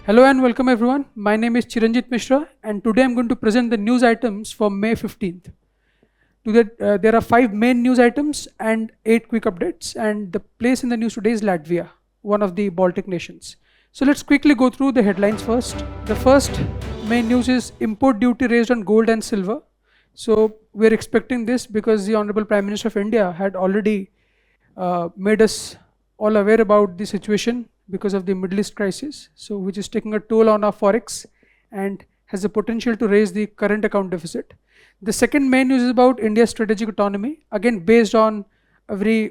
Hello and welcome everyone. My name is Chiranjit Mishra and today I'm going to present the news items for May 15th. There are 5 main news items and 8 quick updates, and the place in the news today is Latvia, one of the Baltic nations. So let's quickly go through the headlines first. The first main news is import duty raised on gold and silver. So we're expecting this because the Honorable Prime Minister of India had already made us all aware about the situation because of the Middle East crisis, so which is taking a toll on our forex and has the potential to raise the current account deficit. The second main news is about India's strategic autonomy, again based on a very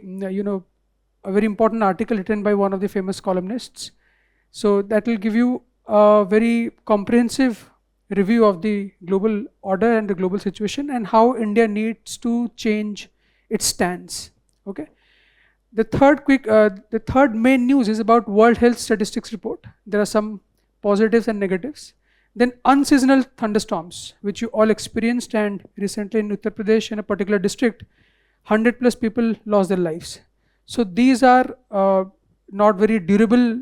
a very important article written by one of the famous columnists. So that will give you a very comprehensive review of the global order and the global situation and how India needs to change its stance. Okay. The third main news is about World Health Statistics report. There are some positives and negatives. Then unseasonal thunderstorms, which you all experienced, and recently in Uttar Pradesh, in a particular district, 100 plus people lost their lives. So these are not very durable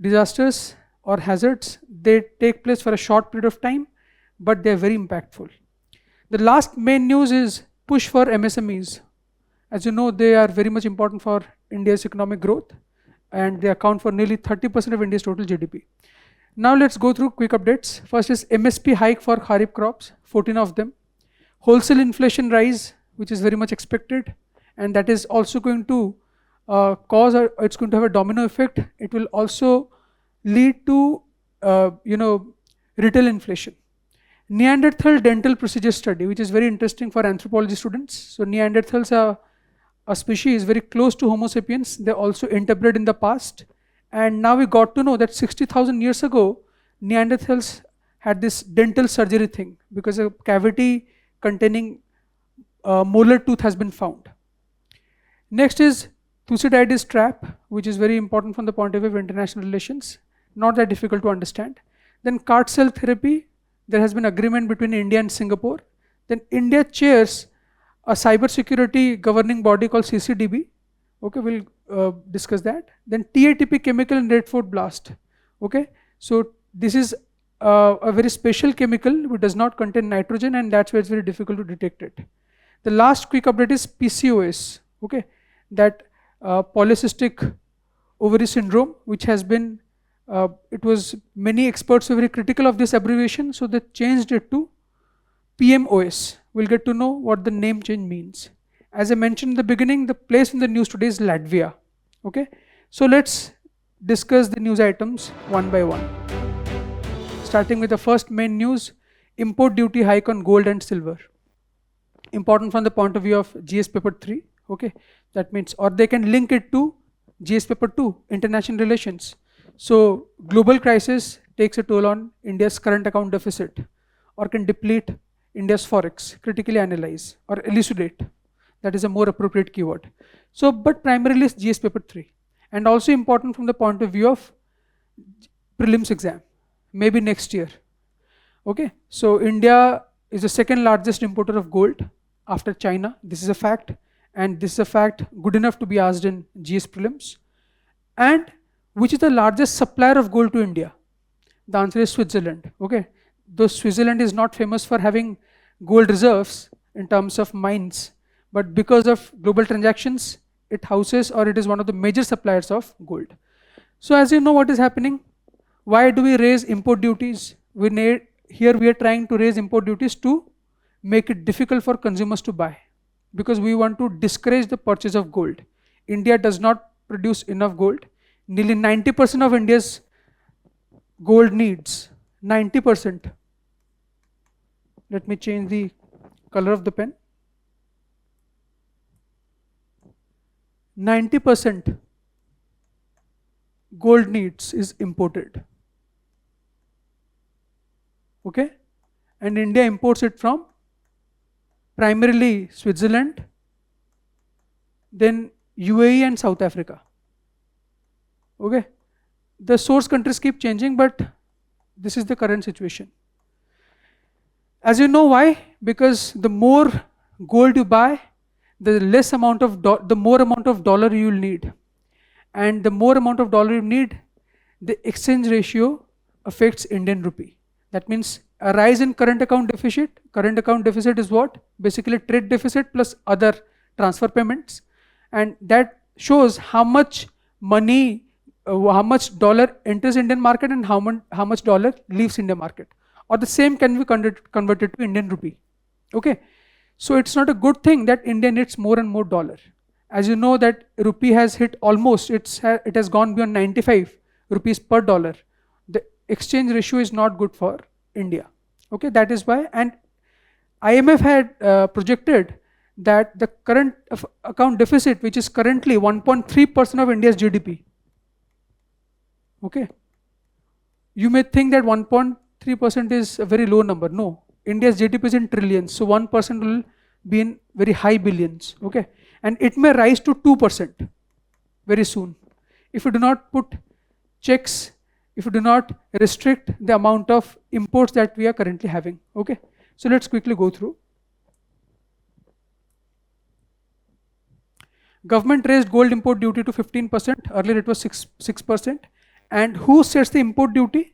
disasters or hazards. They take place for a short period of time, but they are very impactful. The last main news is push for MSMEs. As you know, they are very much important for India's economic growth and they account for nearly 30% of India's total GDP. Now let's go through quick updates. First is MSP hike for Kharif crops, 14 of them. Wholesale inflation rise, which is very much expected, and that is also going to it's going to have a domino effect. It will also lead to retail inflation. Neanderthal dental procedure study, which is very interesting for anthropology students. So Neanderthals are a species very close to Homo sapiens. They also interbred in the past, and now we got to know that 60,000 years ago Neanderthals had this dental surgery thing because a cavity containing molar tooth has been found. Next is Thucydides trap, which is very important from the point of view of international relations, not that difficult to understand. Then CAR cell therapy, there has been agreement between India and Singapore. Then India chairs a cybersecurity governing body called CCDB. Okay, we'll discuss that. Then TATP chemical in Red Fort blast. Okay, so this is a very special chemical which does not contain nitrogen, and that's why it's very difficult to detect it. The last quick update is PCOS. Okay, that polycystic ovary syndrome, which has been it was many experts were very critical of this abbreviation, so they changed it to PMOS. We'll get to know what the name change means. As I mentioned in the beginning, the place in the news today is Latvia. Okay, so let's discuss the news items one by one. Starting with the first main news, import duty hike on gold and silver. Important from the point of view of GS paper 3. Okay, that means, or they can link it to GS paper 2, international relations. So global crisis takes a toll on India's current account deficit, or can deplete India's forex, critically analyze or elucidate. That is a more appropriate keyword. So, but primarily it's GS paper 3, and also important from the point of view of prelims exam, maybe next year. Okay, so India is the second largest importer of gold after China. This is a fact, and this is a fact good enough to be asked in GS prelims. And which is the largest supplier of gold to India? The answer is Switzerland. Okay, though Switzerland is not famous for having gold reserves in terms of mines, but because of global transactions, it houses, or it is one of the major suppliers of gold. So as you know what is happening, why do we raise import duties? Here we are trying to raise import duties to make it difficult for consumers to buy, because we want to discourage the purchase of gold. India does not produce enough gold. Nearly 90% of India's gold needs, 90%. Let me change the color of the pen. 90% gold needs is imported. Okay, and India imports it from primarily Switzerland, then UAE and South Africa. Okay, the source countries keep changing, but this is the current situation. As you know why? Because the more gold you buy, the more amount of dollar you will need, and the more amount of dollar you need, the exchange ratio affects Indian rupee. That means a rise in current account deficit. Current account deficit is what? Basically trade deficit plus other transfer payments, and that shows how much money, how much dollar enters Indian market and how much dollar leaves Indian market. Or the same can be converted to Indian rupee. Okay, so it's not a good thing that India needs more and more dollar. As you know that rupee has hit almost, it has gone beyond 95 rupees per dollar. The exchange ratio is not good for India. Okay, that is why, and IMF had projected that the current account deficit, which is currently 1.3% of India's GDP. Okay, you may think that 1.3% is a very low number. No, India's GDP is in trillions, so 1% will be in very high billions. Okay, and it may rise to 2% very soon if you do not put checks, if you do not restrict the amount of imports that we are currently having. Okay, so let's quickly go through. Government raised gold import duty to 15%. Earlier it was 6%. And who sets the import duty?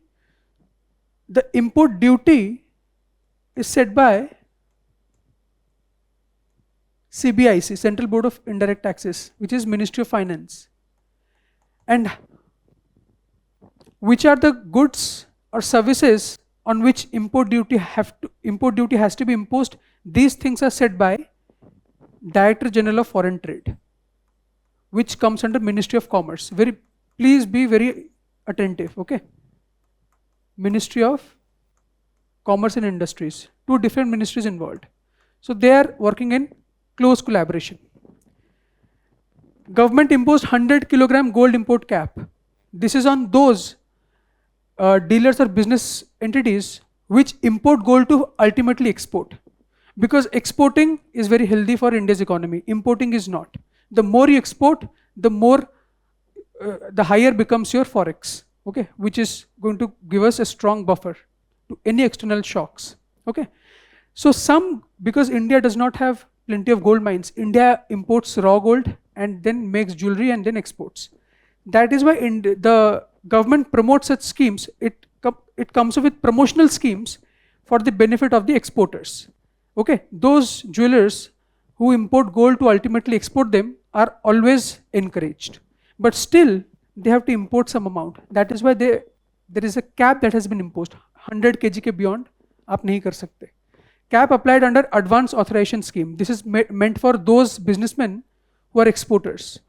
The import duty is set by CBIC, Central Board of Indirect Taxes, which is Ministry of Finance. And which are the goods or services on which import duty has to be imposed? These things are set by Director General of Foreign Trade, which comes under Ministry of Commerce. Please be very attentive. Okay, Ministry of Commerce and Industries, two different ministries involved. So they are working in close collaboration. Government imposed 100 kilogram gold import cap. This is on those dealers or business entities which import gold to ultimately export. Because exporting is very healthy for India's economy, importing is not. The more you export, the higher becomes your forex, okay, which is going to give us a strong buffer to any external shocks. Okay, so because India does not have plenty of gold mines, India imports raw gold and then makes jewelry and then exports. That is why the government promotes such schemes. It comes up with promotional schemes for the benefit of the exporters. Okay, those jewelers who import gold to ultimately export them are always encouraged, but still they have to import some amount. That is why there is a cap that has been imposed. 100 kg ke beyond aap nahi kar sakte. Cap applied under advance authorization scheme. This is meant for those businessmen who are exporters.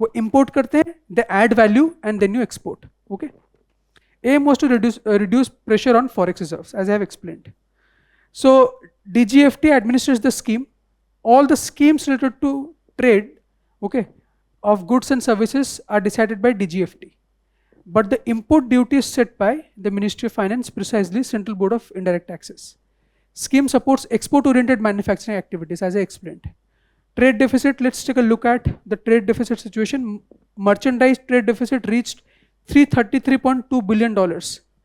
वो import करते हैं, they add value and then you export. Okay. Aim was to reduce pressure on forex reserves, as I have explained. So DGFT administers the scheme. All the schemes related to trade, okay, of goods and services are decided by DGFT. But the import duty is set by the Ministry of Finance, precisely Central Board of Indirect Taxes. Scheme supports export-oriented manufacturing activities, as I explained. Trade deficit, let's take a look at the trade deficit situation. Merchandise trade deficit reached $333.2 billion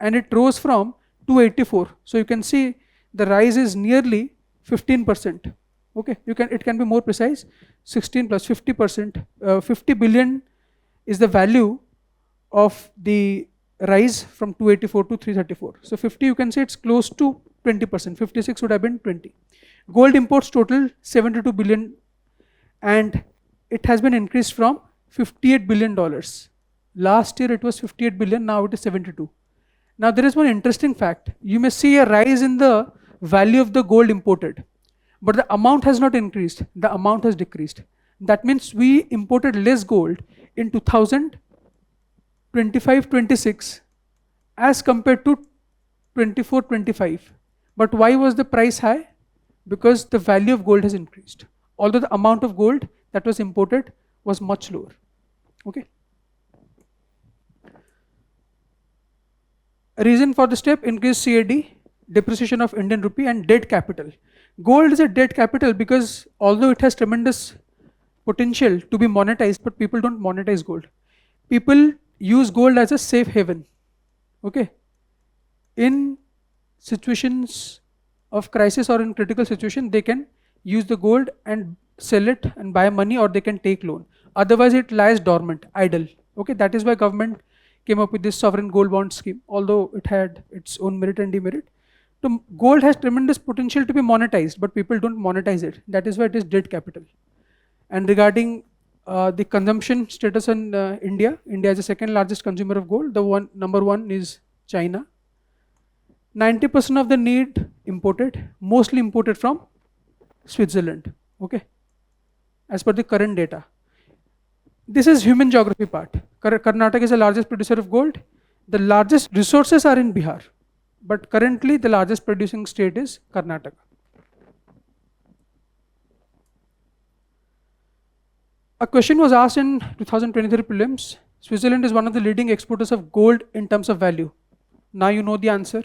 and it rose from 284. So you can see the rise is nearly 15%. Okay, it can be more precise. 16 plus 50%. 50 billion is the value of the rise from 284 to 334. So 50, you can say it's close to 20%. 56 would have been 20. Gold imports total 72 billion and it has been increased from $58 billion. Last year it was 58 billion, now it is 72. Now there is one interesting fact. You may see a rise in the value of the gold imported, but the amount has not increased, the amount has decreased. That means we imported less gold in 2025-26 as compared to 24-25. But why was the price high? Because the value of gold has increased, although the amount of gold that was imported was much lower. Okay. A reason for the step: increased CAD, depreciation of Indian rupee and dead capital. Gold is a dead capital because although it has tremendous potential to be monetized, but people don't monetize gold. People use gold as a safe haven. Okay. In situations of crisis or in critical situation, they can use the gold and sell it and buy money, or they can take loan. Otherwise it lies dormant, idle. Okay, that is why government came up with this sovereign gold bond scheme, although it had its own merit and demerit. So gold has tremendous potential to be monetized, but people don't monetize it. That is why it is dead capital. And regarding the consumption status in India is the second largest consumer of gold. Number one is China. 90% of the need imported, mostly imported from Switzerland. Okay, as per the current data. This is human geography part. Karnataka is the largest producer of gold. The largest resources are in Bihar, but currently the largest producing state is Karnataka. A question was asked in 2023 prelims. Switzerland is one of the leading exporters of gold in terms of value. Now you know the answer,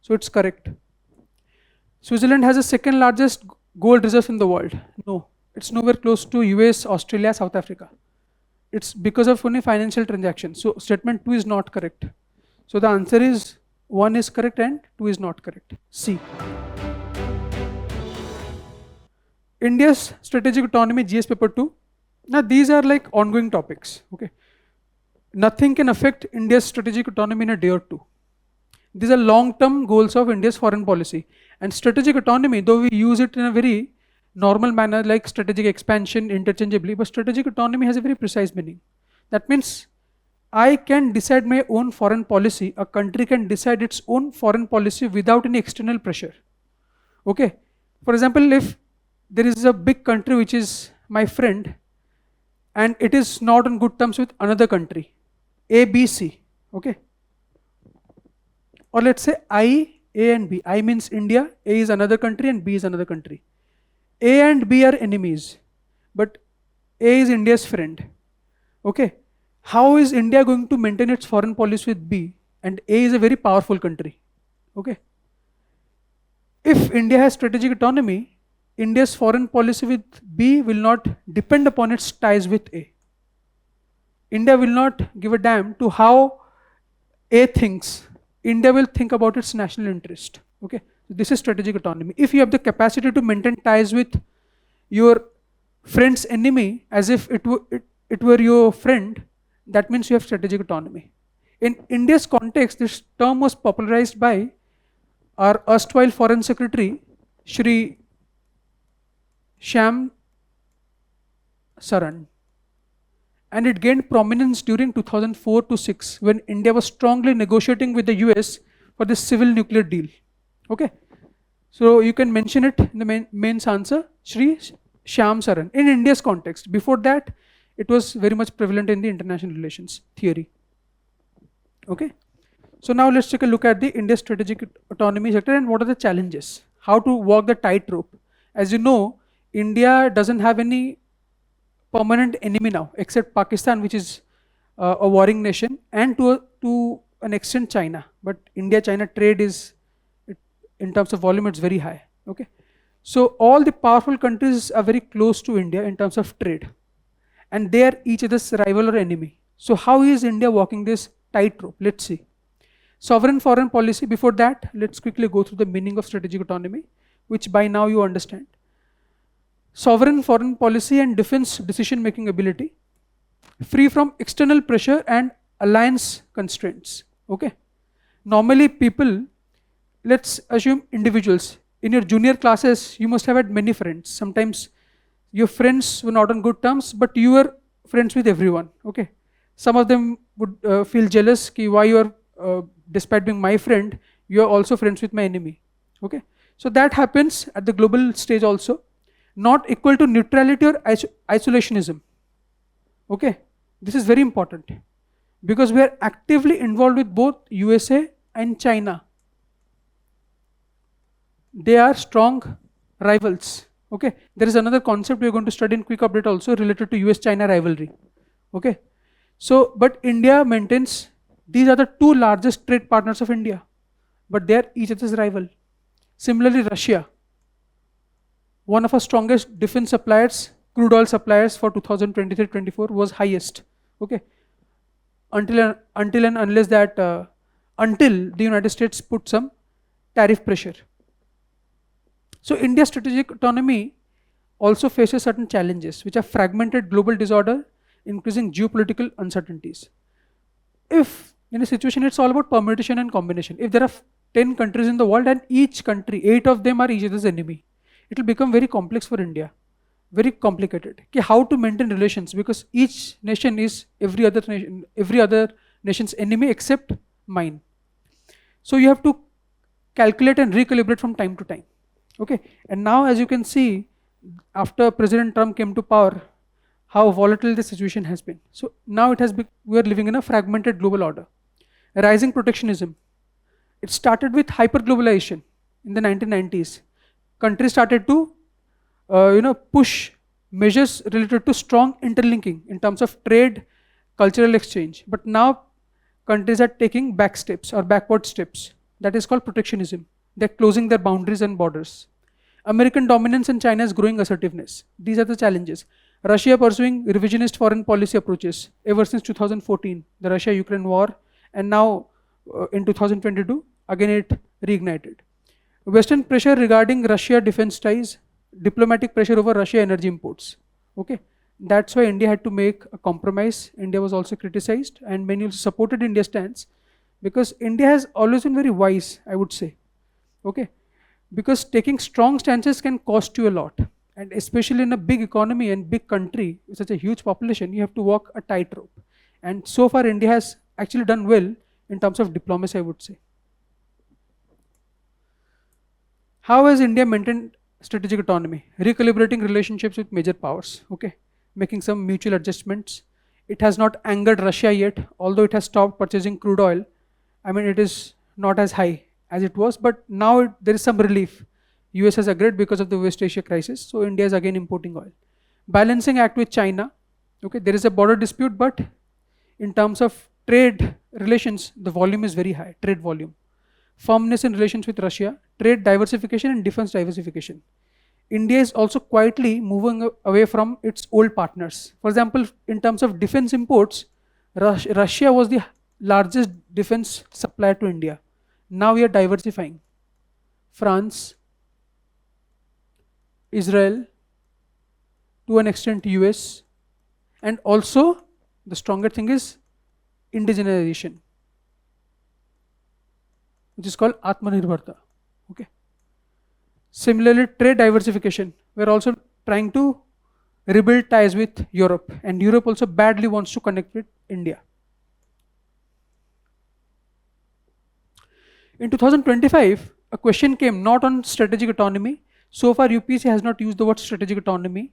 so it's correct. Switzerland has the second largest gold reserve in the world. No, it's nowhere close to US, Australia, South Africa. It's because of only financial transactions. So statement 2 is not correct. So the answer is 1 is correct and 2 is not correct. C. India's strategic autonomy, GS paper 2. Now these are like ongoing topics. Okay, nothing can affect India's strategic autonomy in a day or two. These are long-term goals of India's foreign policy. And strategic autonomy, though we use it in a very normal manner like strategic expansion interchangeably, but strategic autonomy has a very precise meaning. That means I can decide my own foreign policy. A country can decide its own foreign policy without any external pressure. Okay, for example, if there is a big country which is my friend and it is not on good terms with another country, A, B, C, okay, or let's say A and B. I means India, A is another country and B is another country. A and B are enemies, but A is India's friend. Okay, how is India going to maintain its foreign policy with B? And A is a very powerful country. Okay, if India has strategic autonomy, India's foreign policy with B will not depend upon its ties with A. India will not give a damn to how A thinks. India will think about its national interest. Okay, this is strategic autonomy. If you have the capacity to maintain ties with your friend's enemy as if it were your friend, that means you have strategic autonomy. In India's context, this term was popularized by our erstwhile Foreign Secretary, Shri Shyam Saran. And it gained prominence during 2004 to 6 when India was strongly negotiating with the US for the civil nuclear deal. Okay, so you can mention it in the mains answer, Shri Shyam Saran, in India's context. Before that, it was very much prevalent in the international relations theory. Okay, so now let's take a look at the India's strategic autonomy sector and what are the challenges, how to walk the tightrope. As you know, India doesn't have any permanent enemy now, except Pakistan, which is a warring nation, and to an extent China. But India-China trade is, in terms of volume, it's very high. Okay, so all the powerful countries are very close to India in terms of trade, and they are each other's rival or enemy. So how is India walking this tightrope? Let's see. Sovereign foreign policy. Before that, let's quickly go through the meaning of strategic autonomy, which by now you understand. Sovereign foreign policy and defense decision-making ability, free from external pressure and alliance constraints. Okay, normally people, let's assume individuals, in your junior classes you must have had many friends. Sometimes your friends were not on good terms, but you were friends with everyone. Okay, some of them would feel jealous ki why you are, despite being my friend, you are also friends with my enemy. Okay, so that happens at the global stage also. Not equal to neutrality or isolationism. Okay, this is very important because we are actively involved with both USA and China. They are strong rivals. Okay, there is another concept we are going to study in quick update also related to US-China rivalry. Okay, so but India maintains, these are the two largest trade partners of India, but they are each other's rival. Similarly, Russia, one of our strongest defense suppliers, crude oil suppliers for 2023-24 was highest. Okay, until and unless that, until the United States put some tariff pressure. So India's strategic autonomy also faces certain challenges, which are fragmented global disorder, increasing geopolitical uncertainties. If in a situation, it's all about permutation and combination. If there are 10 countries in the world and each country, 8 of them are each other's enemy, it will become very complex for India, very complicated. How to maintain relations, because each nation is every other nation's enemy except mine. So you have to calculate and recalibrate from time to time. Okay, and now as you can see, after President Trump came to power, how volatile the situation has been. So now we are living in a fragmented global order. Rising protectionism. It started with hyperglobalization in the 1990s. Countries started to push measures related to strong interlinking in terms of trade, cultural exchange. But now countries are taking back steps or backward steps. That is called protectionism. They're closing their boundaries and borders. American dominance and China's growing assertiveness. These are the challenges. Russia pursuing revisionist foreign policy approaches ever since 2014, the Russia-Ukraine war, and now in 2022, again it reignited. Western pressure regarding Russia defense ties, diplomatic pressure over Russia energy imports. Okay, that's why India had to make a compromise. India was also criticized, and many also supported India's stance, because India has always been very wise, I would say. Okay, because taking strong stances can cost you a lot, and especially in a big economy and big country with such a huge population, you have to walk a tightrope. And so far, India has actually done well in terms of diplomacy, I would say. How has India maintained strategic autonomy? Recalibrating relationships with major powers, okay, making some mutual adjustments. It has not angered Russia yet, although it has stopped purchasing crude oil. I mean, it is not as high as it was, but now there is some relief. US has agreed because of the West Asia crisis, so India is again importing oil. Balancing act with China, okay, there is a border dispute, but in terms of trade relations, the volume is very high, trade volume. Firmness in relations with Russia, trade diversification and defense diversification. India is also quietly moving away from its old partners. For example, in terms of defense imports, Russia was the largest defense supplier to India. Now we are diversifying. France, Israel, to an extent US, and also the stronger thing is indigenization, which is called Atmanirbharta. Okay. Similarly, trade diversification. We're also trying to rebuild ties with Europe, and Europe also badly wants to connect with India. In 2025, a question came not on strategic autonomy. So far, UPSC has not used the word strategic autonomy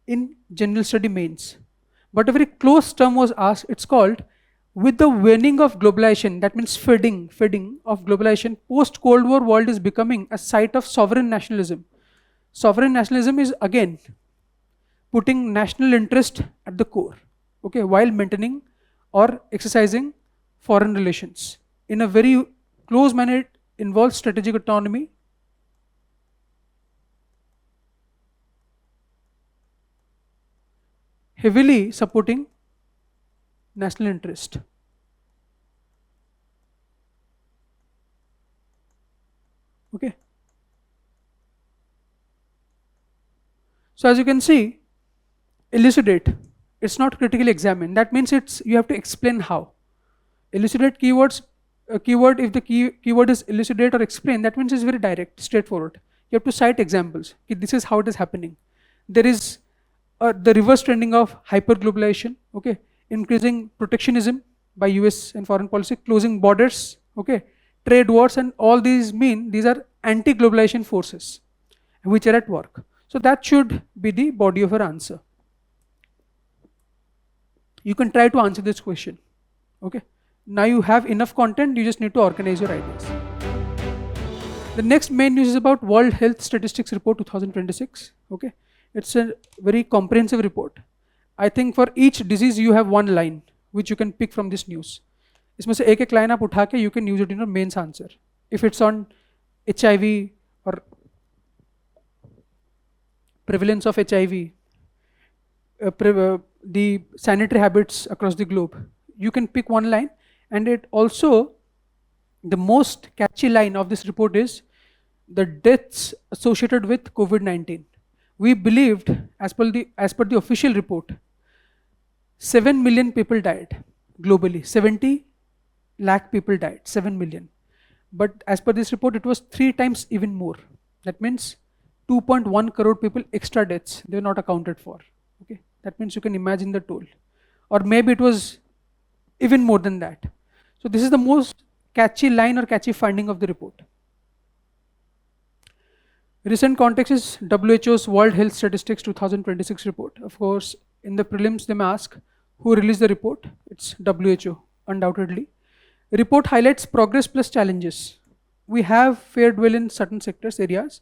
in general study mains. But a very close term was asked. It's called, with the waning of globalization, that means fading of globalization, post-Cold War world is becoming a site of sovereign nationalism. Sovereign nationalism is again putting national interest at the core, okay, while maintaining or exercising foreign relations. In a very close manner, it involves strategic autonomy, heavily supporting national interest. Okay. So as you can see, elucidate. It's not critically examined. That means you have to explain how. Elucidate keywords. A keyword, if the keyword is elucidate or explain, that means it's very direct, straightforward. You have to cite examples. This is how it is happening. There is the reverse trending of hyperglobalization, okay, increasing protectionism by US and foreign policy, closing borders, okay, trade wars, and all these are anti-globalization forces which are at work. So that should be the body of your answer. You can try to answer this question, okay. Now you have enough content, you just need to organize your ideas. The next main news is about World Health Statistics Report 2026, okay. It's a very comprehensive report. I think for each disease you have one line which you can pick from this news. इसमें से एक line आप उठा के you can use it in your mains answer. If it's on HIV or prevalence of HIV, the sanitary habits across the globe, you can pick one line. And it also, the most catchy line of this report is the deaths associated with COVID-19. We believed, as per the official report, 7 million people died globally. 70 lakh people died, 7 million. But as per this report, it was 3 times even more. That means 2.1 crore people extra deaths, they were not accounted for. Okay, that means you can imagine the toll. Or maybe it was even more than that. So this is the most catchy line or catchy finding of the report. Recent context is WHO's World Health Statistics 2026 report. Of course, in the prelims, they may ask who released the report. It's WHO, undoubtedly. Report highlights progress plus challenges. We have fared well in certain sectors, areas,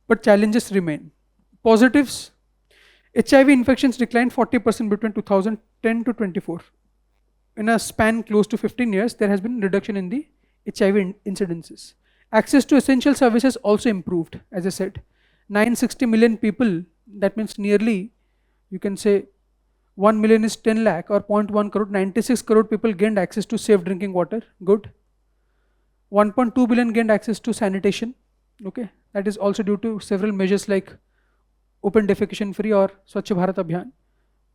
but challenges remain. Positives: HIV infections declined 40% between 2010 to 24. In a span close to 15 years, there has been reduction in the HIV incidences. Access to essential services also improved, as I said. 960 million people, that means nearly, you can say 1 million is 10 lakh or 0.1 crore, 96 crore people gained access to safe drinking water, good. 1.2 billion gained access to sanitation, okay. That is also due to several measures like open defecation free or Swachh Bharat Abhiyan.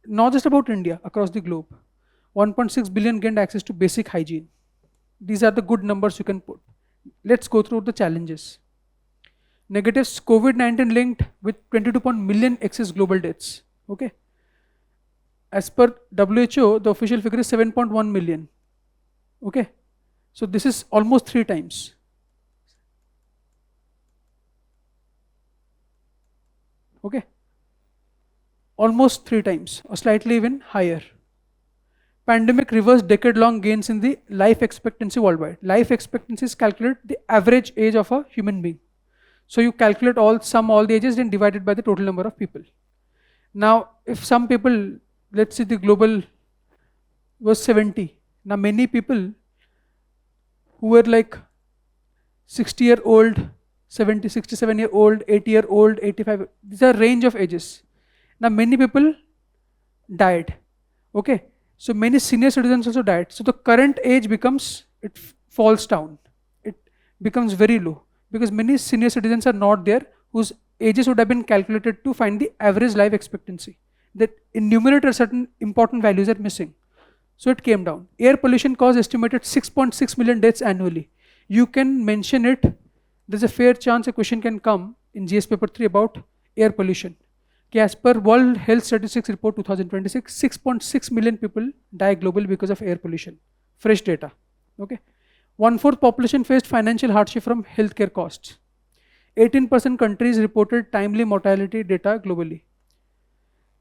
Not just about India, across the globe. 1.6 billion gained access to basic hygiene. These are the good numbers you can put. Let's go through the challenges. Negatives: COVID-19 linked with 22 million excess global deaths. Okay. As per WHO, the official figure is 7.1 million. Okay. So this is almost 3 times. Okay. Almost 3 times or slightly even higher. Pandemic reversed decade-long gains in the life expectancy worldwide. Life expectancy is calculated the average age of a human being. So you calculate all the ages, then divide it by the total number of people. Now, if some people, let's say the global was 70. Now many people who were like 60-year-old, 70, 67-year-old, 80-year-old, 85, these are range of ages. Now many people died. Okay. So many senior citizens also died. So the current age becomes, it falls down. It becomes very low because many senior citizens are not there whose ages would have been calculated to find the average life expectancy. That in numerator certain important values are missing. So it came down. Air pollution caused estimated 6.6 million deaths annually. You can mention it. There's a fair chance a question can come in GS paper 3 about air pollution. As per World Health Statistics Report 2026, 6.6 million people die globally because of air pollution. Fresh data. Okay. 1/4 population faced financial hardship from healthcare costs. 18% countries reported timely mortality data globally.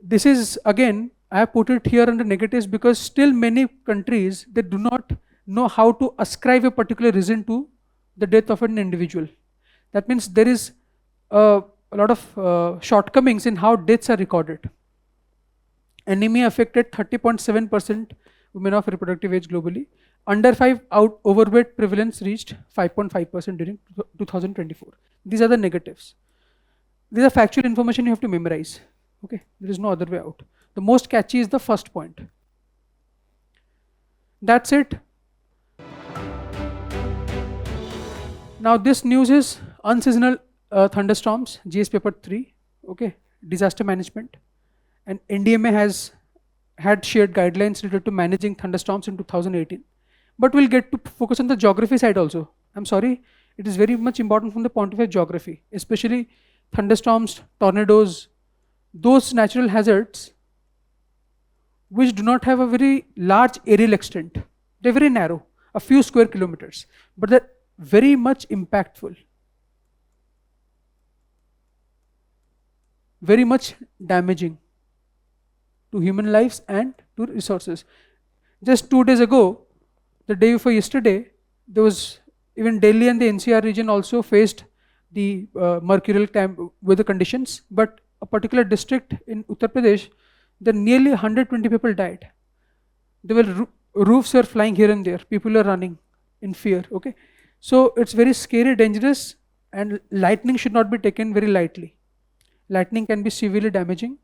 This is again, I have put it here under negatives because still many countries, they do not know how to ascribe a particular reason to the death of an individual. That means there is a lot of shortcomings in how deaths are recorded. Anemia affected 30.7% women of reproductive age globally. Under 5 overweight prevalence reached 5.5% during 2024. These are the negatives. These are factual information you have to memorize. Okay, there is no other way out. The most catchy is the first point. That's it. Now this news is unseasonal thunderstorms, GS paper 3, okay, disaster management, and NDMA had shared guidelines related to managing thunderstorms in 2018. But we'll get to focus on the geography side also. I'm sorry, it is very much important from the point of view of geography, especially thunderstorms, tornadoes, those natural hazards which do not have a very large aerial extent. They're very narrow, a few square kilometers, but they're very much impactful. Very much damaging to human lives and to resources. Just 2 days ago, the day before yesterday, there was even Delhi and the NCR region also faced the mercurial weather conditions, but a particular district in Uttar Pradesh, there nearly 120 people died. There were roofs were flying here and there. People are running in fear. Okay, so it's very scary, dangerous, and lightning should not be taken very lightly. Lightning can be severely damaging.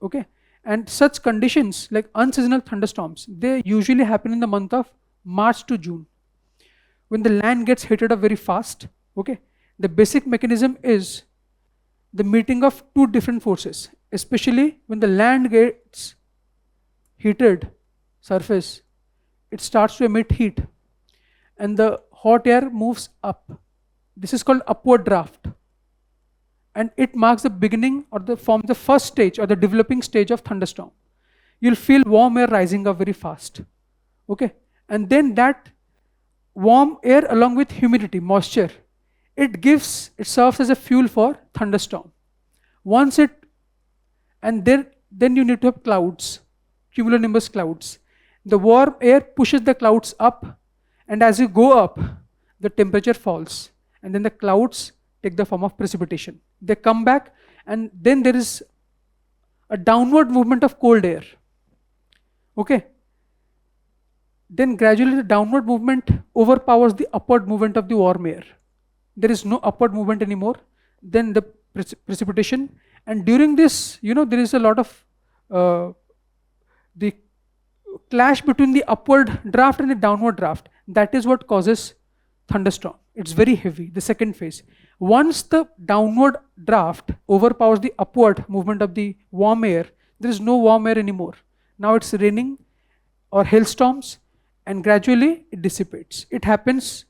Okay, and such conditions like unseasonal thunderstorms, they usually happen in the month of March to June, when the land gets heated up very fast. Okay, the basic mechanism is the meeting of two different forces, especially when the land gets heated surface, it starts to emit heat and the hot air moves up. This is called upward draft. And it marks the beginning or forms the first stage or the developing stage of thunderstorm. You'll feel warm air rising up very fast. Okay, and then that warm air along with humidity, moisture, it serves as a fuel for thunderstorm. Once it, and then you need to have clouds, cumulonimbus clouds. The warm air pushes the clouds up, and as you go up, the temperature falls, and then the clouds take the form of precipitation. They come back, and then there is a downward movement of cold air. Okay. Then gradually the downward movement overpowers the upward movement of the warm air. There is no upward movement anymore. Then the precipitation, and during this, there is a lot of the clash between the upward draft and the downward draft. That is what causes thunderstorm. It's very heavy, the second phase. Once the downward draft overpowers the upward movement of the warm air, there is no warm air anymore. Now it's raining or hailstorms, and gradually it dissipates. It happens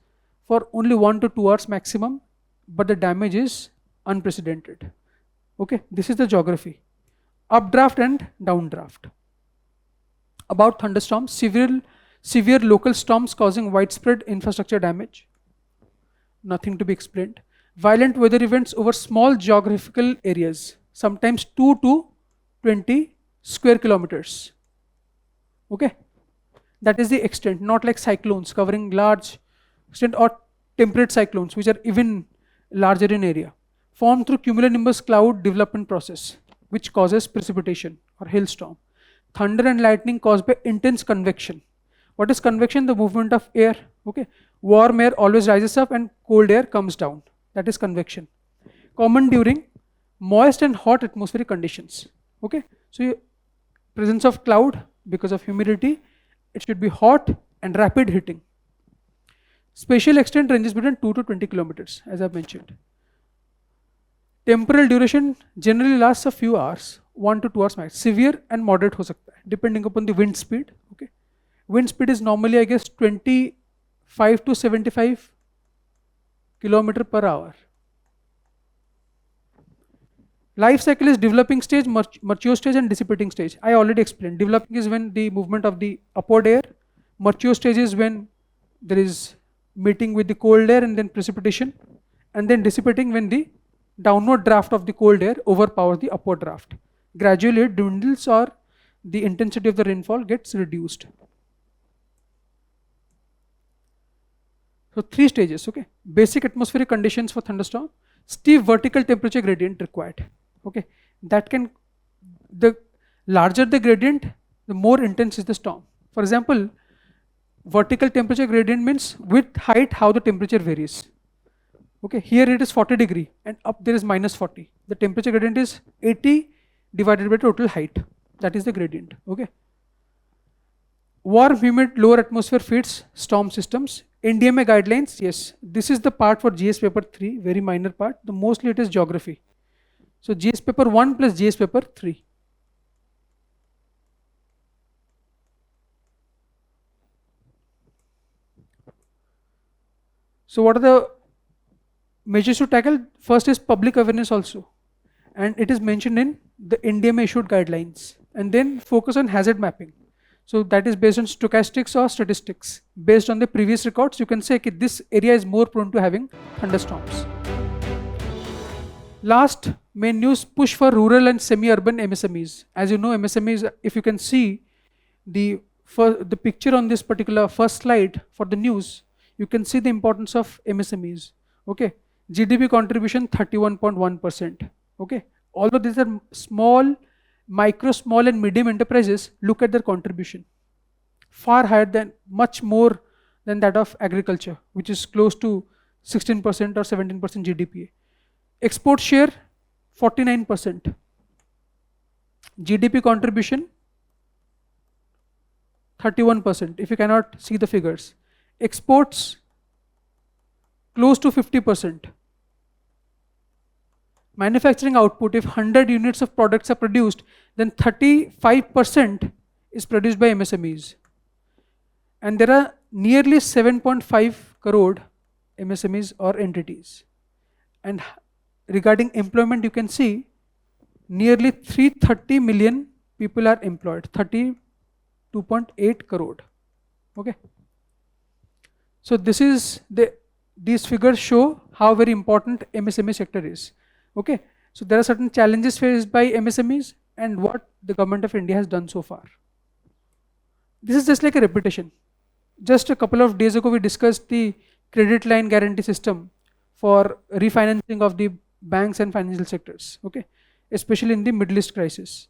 for only 1 to 2 hours maximum, but the damage is unprecedented. Okay, this is the geography. Updraft and downdraft. About thunderstorms, severe local storms causing widespread infrastructure damage. Nothing to be explained. Violent weather events over small geographical areas, sometimes 2 to 20 square kilometers. Okay, that is the extent, not like cyclones covering large extent, or temperate cyclones which are even larger in area, formed through cumulonimbus cloud development process, which causes precipitation or hailstorm. Thunder and lightning caused by intense convection. What is convection? The movement of air. Okay, warm air always rises up and cold air comes down. That is convection. Common during moist and hot atmospheric conditions. Okay, so presence of cloud because of humidity, it should be hot and rapid hitting. Spatial extent ranges between 2 to 20 kilometers, as I mentioned. Temporal duration generally lasts a few hours, 1 to 2 hours max. Severe and moderate ho sakta hai, depending upon the wind speed. Okay, wind speed is normally, I guess, 25 to 75 kilometer per hour. Life cycle is developing stage, mature stage, and dissipating stage. I already explained. Developing is when the movement of the upward air. Mature stage is when there is meeting with the cold air and then precipitation. And then dissipating when the downward draft of the cold air overpowers the upward draft. Gradually it dwindles or the intensity of the rainfall gets reduced. So 3 stages, okay. Basic atmospheric conditions for thunderstorm. Steep vertical temperature gradient required. Okay, that can, the larger the gradient, the more intense is the storm. For example, vertical temperature gradient means with height how the temperature varies. Okay, here it is 40 degree and up there is minus 40. The temperature gradient is 80 divided by total height. That is the gradient. Okay. Warm, humid, lower atmosphere feeds storm systems. NDMA guidelines, yes, this is the part for GS paper 3, very minor part. The mostly it is geography. So GS paper 1 plus GS paper 3. So what are the measures to tackle? First is public awareness also, and it is mentioned in the NDMA issued guidelines. And then focus on hazard mapping. So that is based on stochastics or statistics. Based on the previous records, you can say that this area is more prone to having thunderstorms. Last main news, push for rural and semi-urban MSMEs. As you know, MSMEs, if you can see the picture on this particular first slide for the news, you can see the importance of MSMEs. Okay, GDP contribution 31.1%. Okay, although these are small, micro, small and medium enterprises, look at their contribution. Far higher than, much more than that of agriculture, which is close to 16% or 17% GDP. Export share 49%. GDP contribution 31%, if you cannot see the figures. Exports close to 50%. Manufacturing output, if 100 units of products are produced, then 35% is produced by MSMEs. And there are nearly 7.5 crore MSMEs or entities. And regarding employment, you can see nearly 330 million people are employed, 32.8 crore. Okay. So this is these figures show how very important MSME sector is. Okay. So there are certain challenges faced by MSMEs and what the government of India has done so far. This is just like a repetition. Just a couple of days ago, we discussed the credit line guarantee system for refinancing of the banks and financial sectors, okay, especially in the Middle East crisis.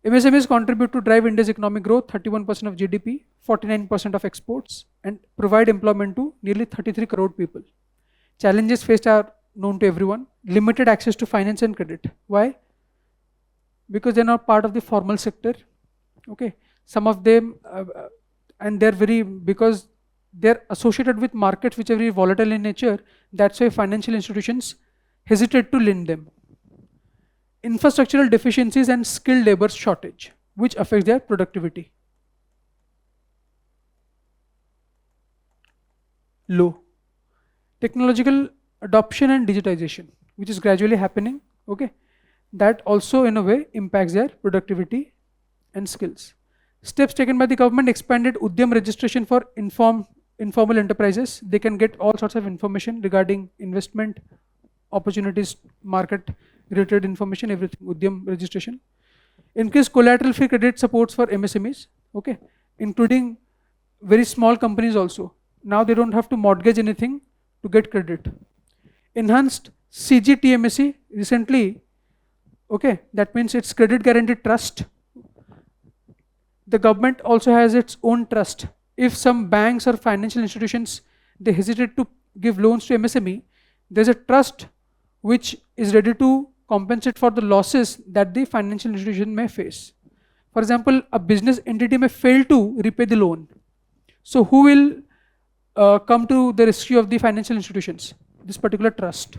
MSMEs contribute to drive India's economic growth, 31% of GDP, 49% of exports, and provide employment to nearly 33 crore people. Challenges faced are known to everyone. Limited access to finance and credit. Why? Because they're not part of the formal sector. Okay, some of them, and because they're associated with markets which are very volatile in nature. That's why financial institutions hesitate to lend them. Infrastructural deficiencies and skilled labor shortage, which affects their productivity. Low. Technological adoption and digitization, which is gradually happening, okay, that also in a way impacts their productivity and skills. Steps taken by the government: expanded Udyam registration for informal enterprises. They can get all sorts of information regarding investment opportunities, market related information, everything. Udyam registration. Increase collateral free credit supports for MSMEs, okay, including very small companies also. Now they don't have to mortgage anything to get credit. Enhanced CGTMSE recently, okay, that means it's credit guaranteed trust. The government also has its own trust. If some banks or financial institutions, they hesitate to give loans to MSME, there's a trust which is ready to compensate for the losses that the financial institution may face. For example, a business entity may fail to repay the loan. So who will come to the rescue of the financial institutions? This particular trust.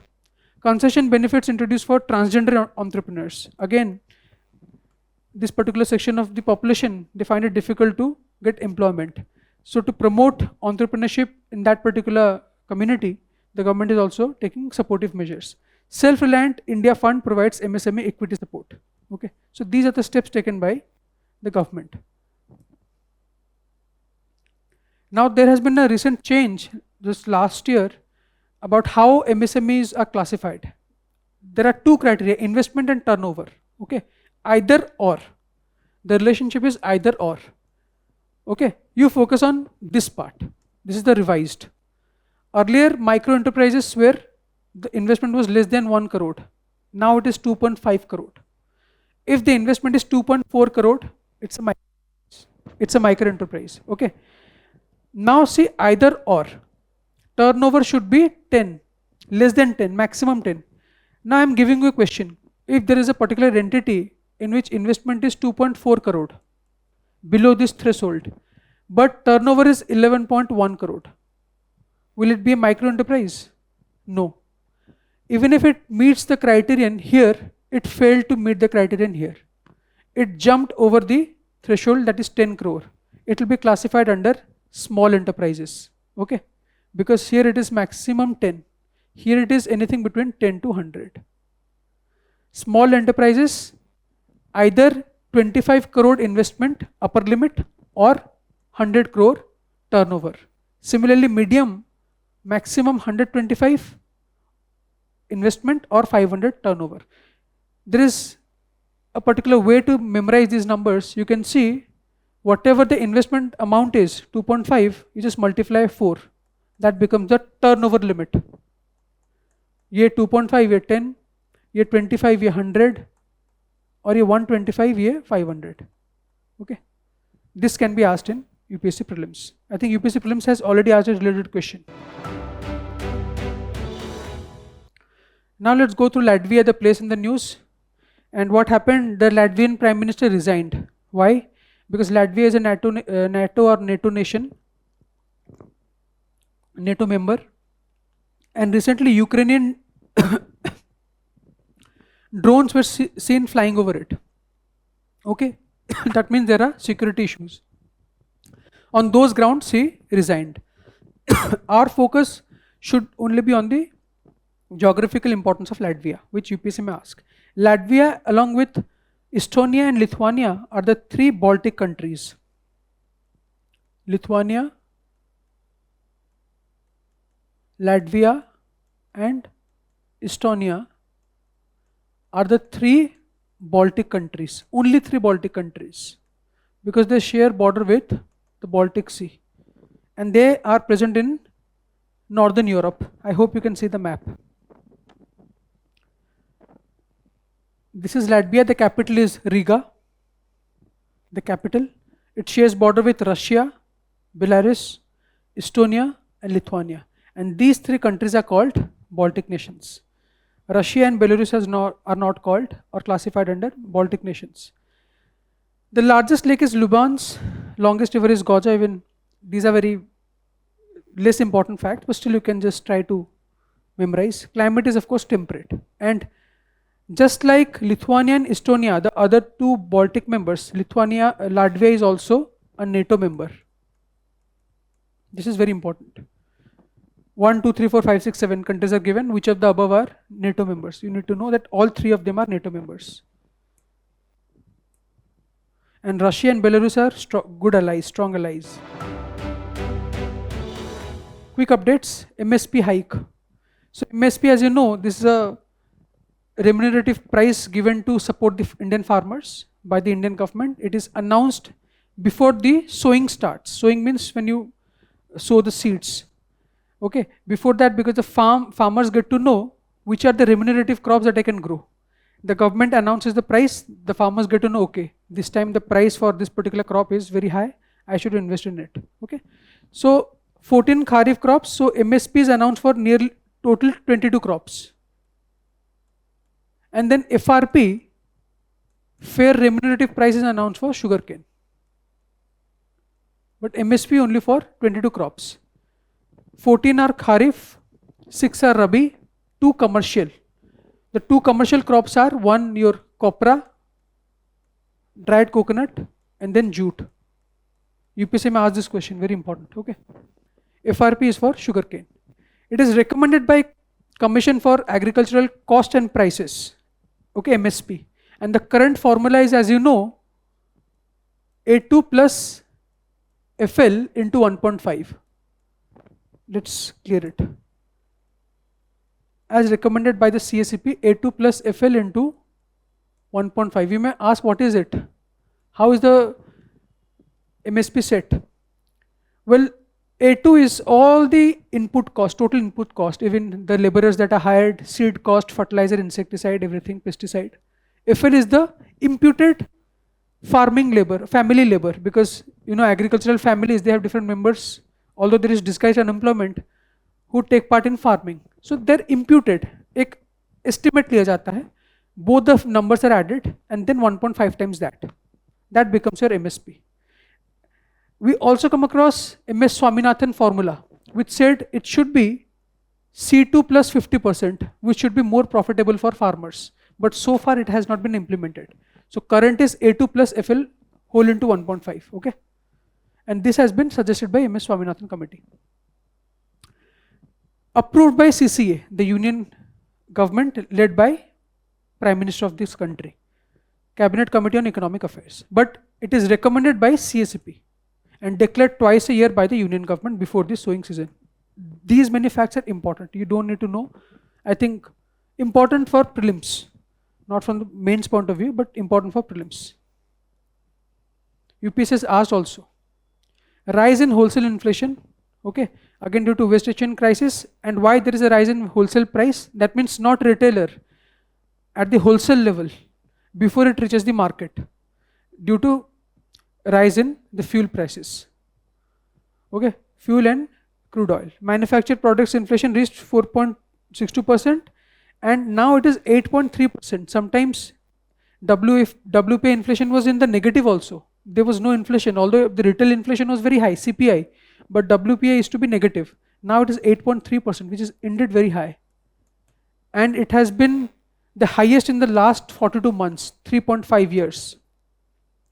Concession benefits introduced for transgender entrepreneurs. Again, this particular section of the population, they find it difficult to get employment. So to promote entrepreneurship in that particular community, the government is also taking supportive measures. Self-Reliant India Fund provides MSME equity support. Okay, so these are the steps taken by the government. Now there has been a recent change just last year about how MSMEs are classified. There are two criteria: investment and turnover. Okay, either or. The relationship is either or. Okay, you focus on this part. This is the revised. Earlier, micro enterprises where the investment was less than 1 crore. Now it is 2.5 crore. If the investment is 2.4 crore, it's a micro enterprise. Okay. Now see, either or. Turnover should be 10, less than 10, maximum 10. Now I am giving you a question. If there is a particular entity in which investment is 2.4 crore, below this threshold, but turnover is 11.1 crore, will it be a micro enterprise? No. Even if it meets the criterion here, it failed to meet the criterion here. It jumped over the threshold, that is 10 crore. It will be classified under small enterprises. Okay, because here it is maximum 10. Here it is anything between 10 to 100. Small enterprises, either 25 crore investment upper limit or 100 crore turnover. Similarly, medium, maximum 125 investment or 500 turnover. There is a particular way to memorize these numbers. You can see whatever the investment amount is, 2.5, you just multiply 4. That becomes the turnover limit. Ye 2.5, ye 10, ye 25, ye 100, or ye 125, ye 500. Okay. This can be asked in UPSC prelims. I think UPSC prelims has already asked a related question. Now let's go through Latvia, the place in the news. And what happened? The Latvian Prime Minister resigned. Why? Because Latvia is a NATO nation, NATO member, and recently Ukrainian drones were seen flying over it. Okay, that means there are security issues. On those grounds, he resigned. Our focus should only be on the geographical importance of Latvia, which UPSC may ask. Latvia, along with Estonia and Lithuania, are the three Baltic countries. Lithuania, Latvia, and Estonia are the three Baltic countries, only three Baltic countries, because they share border with the Baltic Sea, and they are present in Northern Europe. I hope you can see the map. This is Latvia, the capital is Riga, the capital. It shares border with Russia, Belarus, Estonia, and Lithuania. And these three countries are called Baltic nations. Russia and Belarus are not called or classified under Baltic nations. The largest lake is Luban's, longest river is Goja. Even these are very less important facts, but still you can just try to memorize. Climate is of course temperate, and just like Lithuania and Estonia, the other two Baltic members, Latvia is also a NATO member. This is very important. 1, 2, 3, 4, 5, 6, 7 countries are given. Which of the above are NATO members? You need to know that all three of them are NATO members. And Russia and Belarus are good allies, strong allies. Quick updates, MSP hike. So MSP, as you know, this is a remunerative price given to support the Indian farmers by the Indian government. It is announced before the sowing starts. Sowing means when you sow the seeds. Okay, before that, because the farmers get to know which are the remunerative crops that I can grow. The government announces the price, the farmers get to know, okay, this time the price for this particular crop is very high, I should invest in it. Okay, so 14 kharif crops, so MSP is announced for nearly total 22 crops. And then FRP, fair remunerative price is announced for sugarcane. But MSP only for 22 crops. 14 are kharif, 6 are rabi, 2 commercial. The 2 commercial crops are, one your copra, dried coconut, and then jute. UPSC may ask this question, very important. Okay. FRP is for sugarcane. It is recommended by Commission for Agricultural Cost and Prices. Okay, MSP. And the current formula is, as you know, A2 plus FL into 1.5. Let's clear it. As recommended by the CSCP, A2 plus FL into 1.5. You may ask, what is it? How is the MSP set? Well, A2 is all the input cost, total input cost, even the laborers that are hired, seed cost, fertilizer, insecticide, everything, pesticide. FL is the imputed farming labor, family labor, because you know agricultural families, they have different members, although there is disguised unemployment, who take part in farming. So they're imputed, एक estimate लिया जाता है, both the numbers are added and then 1.5 times that. That becomes your MSP. We also come across MS Swaminathan formula, which said it should be C2 plus 50%, which should be more profitable for farmers. But so far it has not been implemented. So current is A2 plus FL whole into 1.5, okay? And this has been suggested by MS Swaminathan committee. Approved by CCA, the union government led by Prime Minister of this country, Cabinet Committee on Economic Affairs. But it is recommended by CSCP and declared twice a year by the union government before the sowing season. These many facts are important. You don't need to know. I think important for prelims, not from the mains point of view, but important for prelims. UPSC has asked also. Rise in wholesale inflation, okay, again due to West Asian crisis. And why there is a rise in wholesale price? That means not retailer, at the wholesale level before it reaches the market, due to rise in the fuel prices. Okay, fuel and crude oil. Manufactured products inflation reached 4.62%, and now it is 8.3%. Sometimes WPI inflation was in the negative also. There was no inflation, although the retail inflation was very high, CPI, but WPI is to be negative. Now it is 8.3%, which is indeed very high. And it has been the highest in the last 42 months, 3.5 years.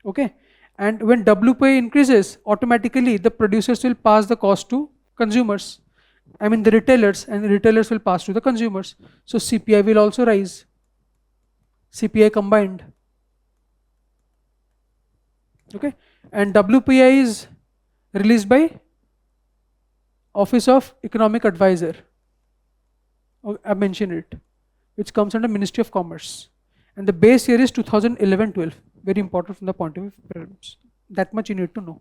Okay. And when WPI increases, automatically the producers will pass the cost to consumers. I mean the retailers, and the retailers will pass to the consumers. So CPI will also rise. CPI combined. Okay, and WPI is released by Office of Economic Advisor. I mentioned it, which comes under Ministry of Commerce. And the base year is 2011-12. Very important from the point of view of prelims. That much you need to know.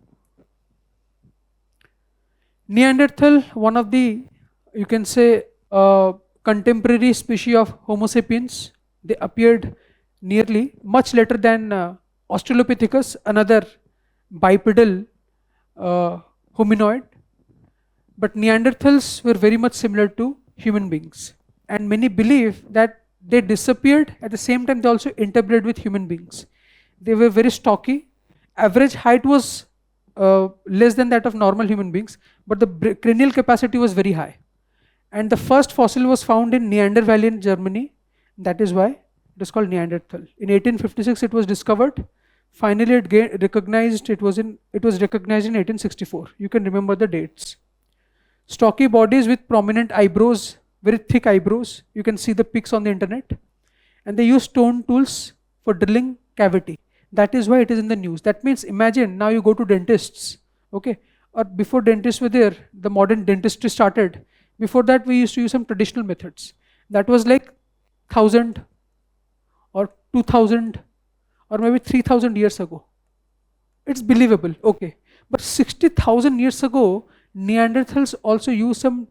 Neanderthal, one of the, you can say, contemporary species of Homo sapiens. They appeared nearly much later than Australopithecus, another bipedal hominoid. But Neanderthals were very much similar to human beings. And many believe that they disappeared, at the same time they also interbred with human beings. They were very stocky. Average height was less than that of normal human beings, but the cranial capacity was very high. And the first fossil was found in Neanderthalian Germany. That is why it is called Neanderthal. In 1856 it was discovered. Finally it recognized, it was recognized in 1864. You can remember the dates. Stocky bodies with prominent eyebrows, very thick eyebrows. You can see the pics on the internet. And they use stone tools for drilling cavity. That is why it is in the news. That means imagine now you go to dentists, okay, or before dentists were there, the modern dentistry started. Before that we used to use some traditional methods. That was like 1000 or 2000 or maybe 3000 years ago. It's believable, okay. But 60,000 years ago, Neanderthals also used some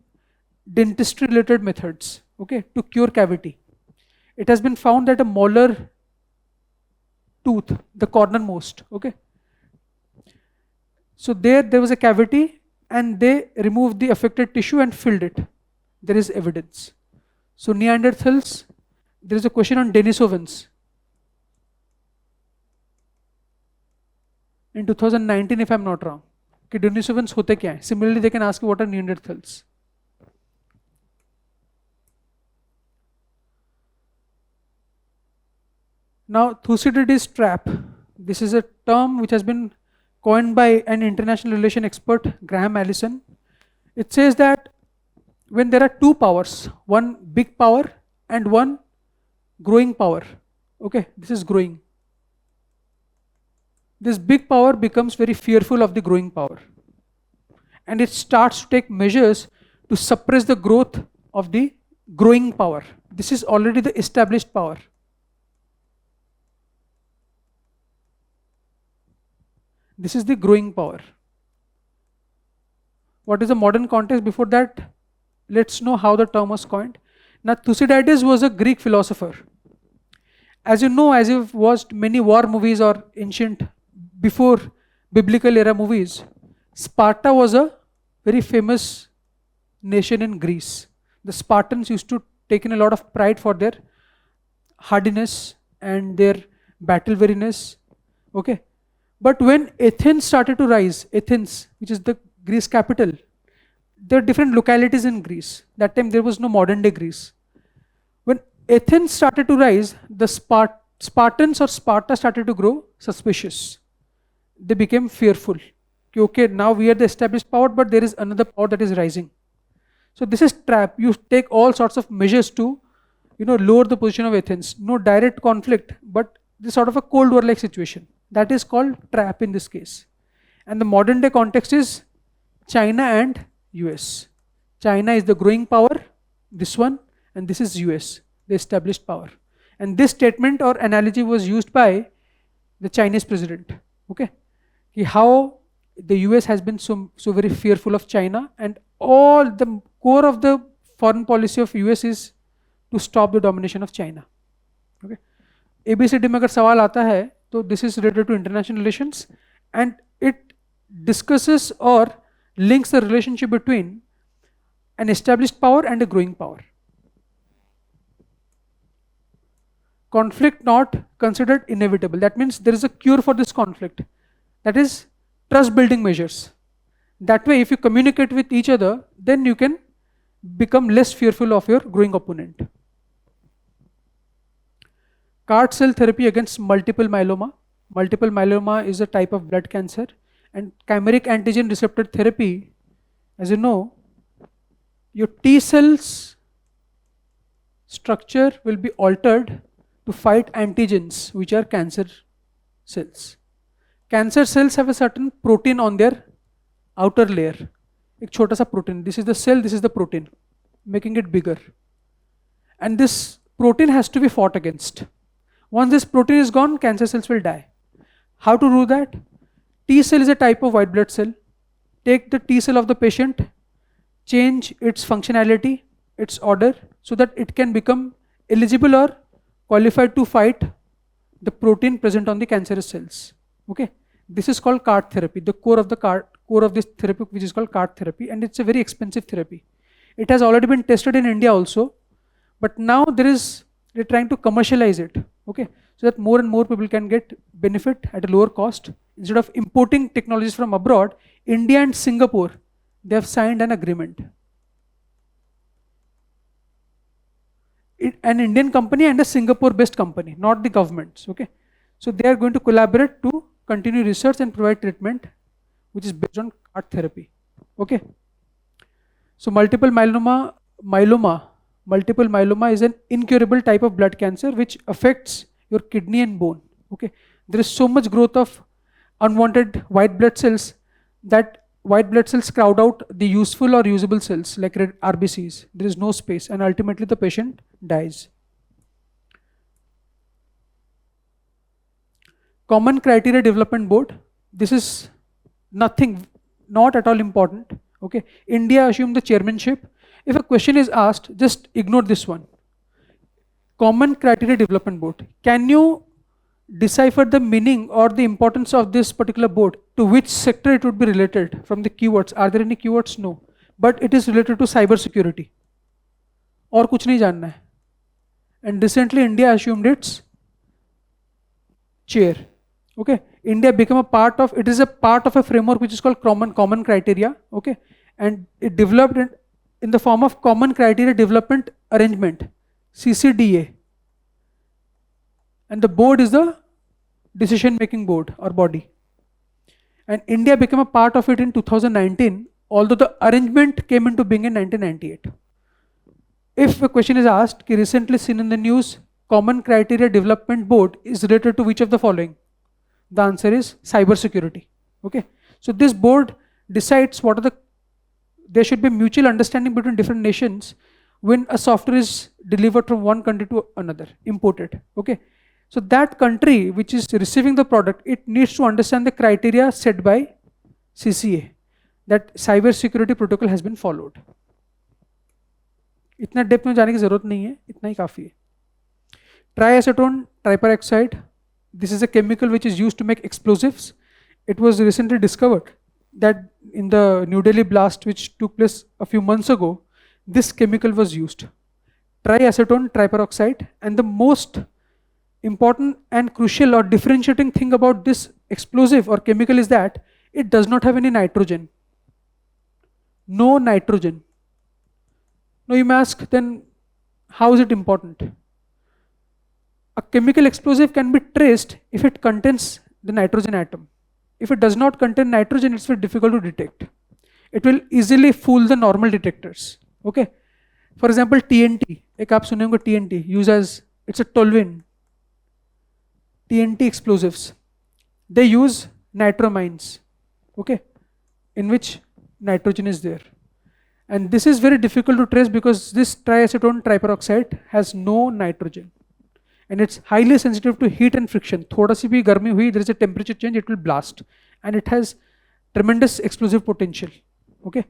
dentistry related methods, okay, to cure cavity. It has been found that a molar tooth, the cornermost, okay. So there was a cavity and they removed the affected tissue and filled it. There is evidence. So Neanderthals, there is a question on Denisovans. In 2019, if I'm not wrong. कि Denisovans होते क्या हैं? Similarly, they can ask you what are Neanderthals. Now, Thucydides trap. This is a term which has been coined by an international relation expert, Graham Allison. It says that when there are two powers, one big power and one growing power. Okay, this is growing. This big power becomes very fearful of the growing power. And it starts to take measures to suppress the growth of the growing power. This is already the established power. This is the growing power. What is the modern context? Before that, let's know how the term was coined. Now, Thucydides was a Greek philosopher. As you know, as you've watched many war movies or ancient, before biblical era movies, Sparta was a very famous nation in Greece. The Spartans used to take in a lot of pride for their hardiness and their battle weariness. Okay. But when Athens started to rise, Athens, which is the Greece capital, there are different localities in Greece. That time there was no modern day Greece. When Athens started to rise, the Spartans or Sparta started to grow suspicious. They became fearful. Okay, now we are the established power, but there is another power that is rising. So this is trap. You take all sorts of measures to, lower the position of Athens. No direct conflict, but this sort of a Cold War-like situation. That is called trap in this case. And the modern day context is China and US. China is the growing power, this one, and this is US, the established power. And this statement or analogy was used by the Chinese president. Okay, how the US has been so very fearful of China, and all the core of the foreign policy of US is to stop the domination of China. Okay, ABCD में अगर सवाल आता है तो this is related to international relations, and it discusses or links the relationship between an established power and a growing power. Conflict not considered inevitable. That means there is a cure for this conflict. That is trust building measures. That way, if you communicate with each other, then you can become less fearful of your growing opponent. CAR T cell therapy against multiple myeloma. Multiple myeloma is a type of blood cancer, and chimeric antigen receptor therapy, as you know, your T cells structure will be altered to fight antigens, which are cancer cells. Cancer cells have a certain protein on their outer layer. एक छोटा सा protein. This is the cell, this is the protein, making it bigger. And this protein has to be fought against. Once this protein is gone, cancer cells will die. How to do that? T cell is a type of white blood cell. Take the T cell of the patient, change its functionality, its order, so that it can become eligible or qualified to fight the protein present on the cancerous cells. Okay, this is called CAR therapy. The core of this therapy, which is called CAR therapy, and it's a very expensive therapy. It has already been tested in India also, but now they're trying to commercialize it. Okay, so that more and more people can get benefit at a lower cost. Instead of importing technologies from abroad, India and Singapore, they have signed an agreement. An Indian company and a Singapore-based company, not the governments. Okay, so they are going to collaborate to continue research and provide treatment, which is based on CAR therapy. Okay, so multiple myeloma is an incurable type of blood cancer which affects your kidney and bone. Okay, there is so much growth of unwanted white blood cells that white blood cells crowd out the useful or usable cells like red RBCs. There is no space, and ultimately the patient dies. Common Criteria Development Board. This is nothing, not at all important. Okay, India assumed the chairmanship. If a question is asked, just ignore this one. Common Criteria Development Board. Can you decipher the meaning or the importance of this particular board? To which sector it would be related from the keywords? Are there any keywords? No. But it is related to cyber security. और कुछ नहीं जानना है. And recently India assumed its chair. Okay, India became a part of, it is a part of a framework which is called common criteria. Okay, and it developed in the form of Common Criteria Development Arrangement, CCDA, and the board is the decision making board or body, and India became a part of it in 2019, although the arrangement came into being in 1998. If a question is asked, recently seen in the news, Common Criteria Development Board is related to which of the following? The answer is cyber security. Okay, so this board decides what are there should be mutual understanding between different nations when a software is delivered from one country to another, imported. Okay, so that country which is receiving the product, it needs to understand the criteria set by CCA, that cyber security protocol has been followed. इतना depth में जाने की जरूरत नहीं है, इतना ही काफी है. Triacetone triperoxide. This is a chemical which is used to make explosives. It was recently discovered that in the New Delhi blast which took place a few months ago, this chemical was used. Triacetone triperoxide, and the most important and crucial or differentiating thing about this explosive or chemical is that it does not have any nitrogen. No nitrogen. Now you may ask, then how is it important? A chemical explosive can be traced if it contains the nitrogen atom. If it does not contain nitrogen, it's very difficult to detect. It will easily fool the normal detectors. Okay. For example, TNT. एक आप सुने होंगे TNT, used as, it's a toluene. TNT explosives. They use nitromines. Okay, in which nitrogen is there. And this is very difficult to trace because this triacetone triperoxide has no nitrogen. And it's highly sensitive to heat and friction. Thoda si bhi garmi hui, there is a temperature change, it will blast. And it has tremendous explosive potential. Okay,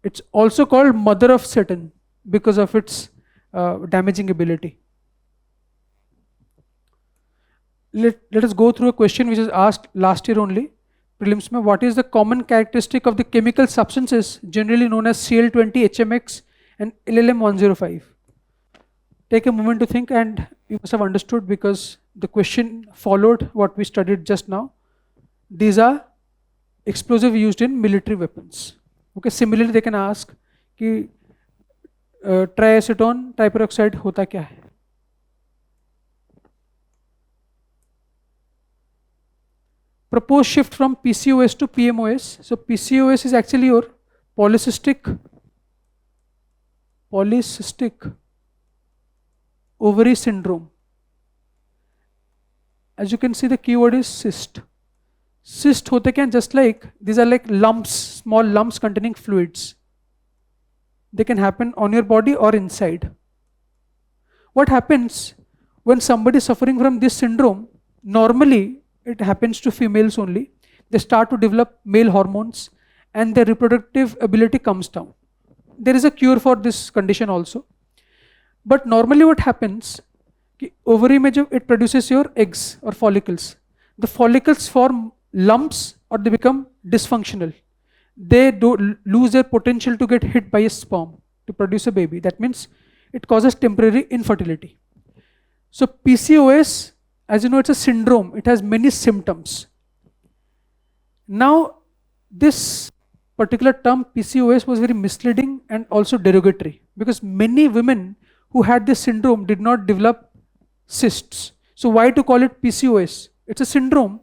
it's also called mother of Satan because of its damaging ability. Let us go through a question which was asked last year only, prelims mein. What is the common characteristic of the chemical substances generally known as Cl20, HMX and LLM105? Take a moment to think, and you must have understood because the question followed what we studied just now. These are explosive used in military weapons. Okay, similarly they can ask कि triacetone triperoxide होता क्या है? proposed shift from PCOS to PMOS. So PCOS is actually your polycystic ovary syndrome. As you can see, the keyword is cyst. Cyst hote can just like, these are like lumps, small lumps containing fluids. They can happen on your body or inside. What happens when somebody is suffering from this syndrome? Normally, it happens to females only. They start to develop male hormones and their reproductive ability comes down. There is a cure for this condition also. But normally what happens, ovary mein it produces your eggs or follicles. The follicles form lumps or they become dysfunctional. They lose their potential to get hit by a sperm to produce a baby. That means it causes temporary infertility. So PCOS, as you know, it's a syndrome. It has many symptoms. Now, this particular term PCOS was very misleading and also derogatory because many women who had this syndrome did not develop cysts. So why to call it PCOS? It's a syndrome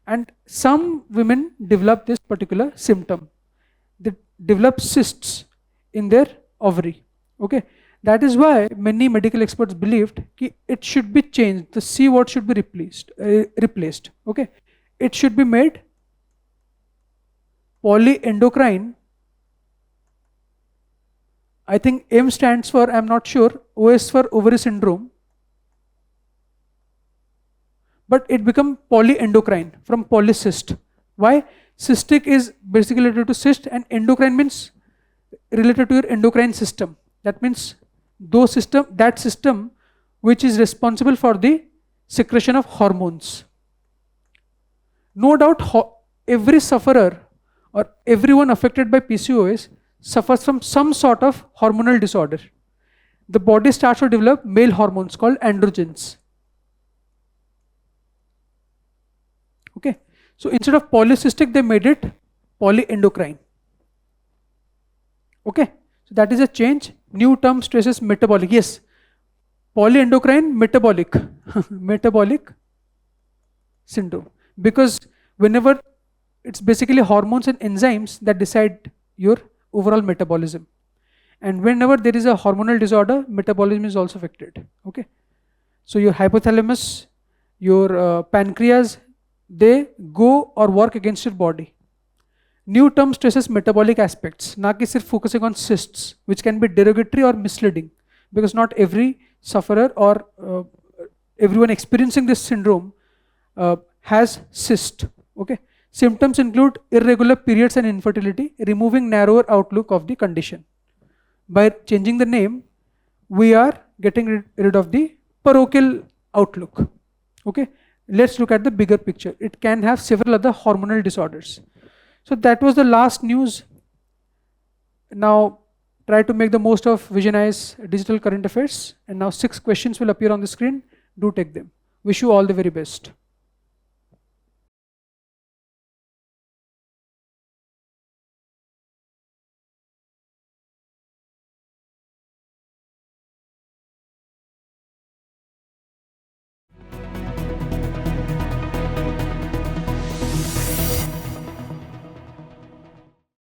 and some women develop this particular symptom. They develop cysts in their ovary. Okay, that is why many medical experts believed that it should be changed. The C word should be replaced. Okay, it should be made polyendocrine. I think M stands for, I'm not sure, OS for ovary syndrome. But it become polyendocrine from polycyst. Why? Cystic is basically related to cyst and endocrine means related to your endocrine system. That means that system which is responsible for the secretion of hormones. No doubt every sufferer or everyone affected by PCOS suffers from some sort of hormonal disorder. The body starts to develop male hormones called androgens. Okay, so instead of polycystic, they made it polyendocrine. Okay, so that is a change. New term stresses metabolic. Yes, polyendocrine metabolic, metabolic syndrome. Because whenever it's basically hormones and enzymes that decide your overall metabolism. And whenever there is a hormonal disorder, metabolism is also affected. Okay, so your hypothalamus, your pancreas, they go or work against your body. New term stresses metabolic aspects, na ki sirf focusing on cysts, which can be derogatory or misleading, because not every sufferer or everyone experiencing this syndrome has cyst. Okay, symptoms include irregular periods and infertility, removing narrower outlook of the condition. By changing the name, we are getting rid of the parochial outlook. Okay, let's look at the bigger picture. It can have several other hormonal disorders. So that was the last news. Now try to make the most of Visionize digital current affairs. And now 6 questions will appear on the screen. Do take them. Wish you all the very best.